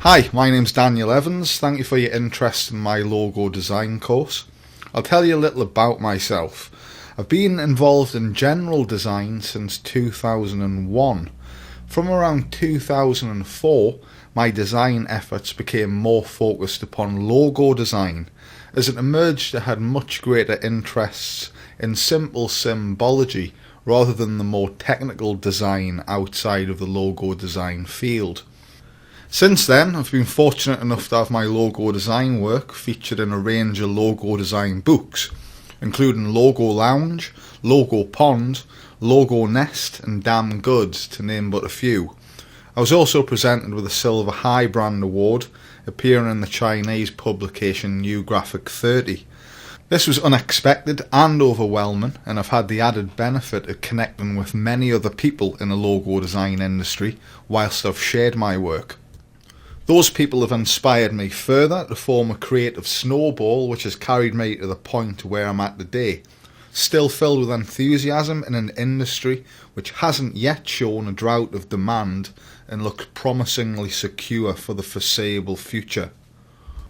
Hi, my name's Daniel Evans. Thank you for your interest in my logo design course. I'll tell you a little about myself. I've been involved in general design since 2001. From around 2004, my design efforts became more focused upon logo design. As it emerged, I had much greater interests in simple symbology rather than the more technical design outside of the logo design field. Since then, I've been fortunate enough to have my logo design work featured in a range of logo design books, including Logo Lounge, Logo Pond, Logo Nest and Damn Good, to name but a few. I was also presented with a Silver High Brand Award, appearing in the Chinese publication New Graphic 30. This was unexpected and overwhelming, and I've had the added benefit of connecting with many other people in the logo design industry whilst I've shared my work. Those people have inspired me further to form a creative snowball which has carried me to the point where I'm at today, still filled with enthusiasm in an industry which hasn't yet shown a drought of demand and looks promisingly secure for the foreseeable future.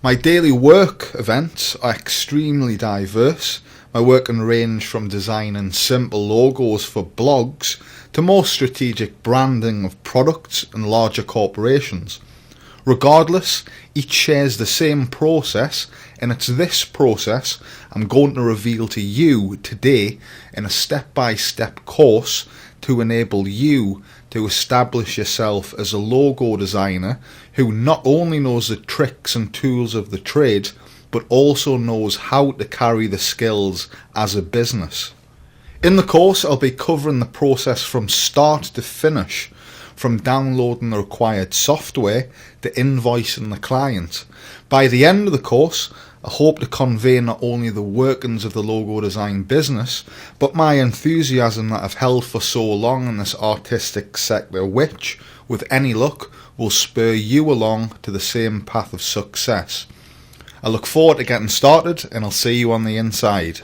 My daily work events are extremely diverse. My work can range from designing simple logos for blogs to more strategic branding of products and larger corporations. Regardless, each shares the same process, and it's this process I'm going to reveal to you today in a step-by-step course to enable you to establish yourself as a logo designer who not only knows the tricks and tools of the trade, but also knows how to carry the skills as a business. In the course, I'll be covering the process from start to finish, from downloading the required software to invoicing the client. By the end of the course, I hope to convey not only the workings of the logo design business, but my enthusiasm that I've held for so long in this artistic sector which, with any luck, will spur you along to the same path of success. I look forward to getting started, and I'll see you on the inside.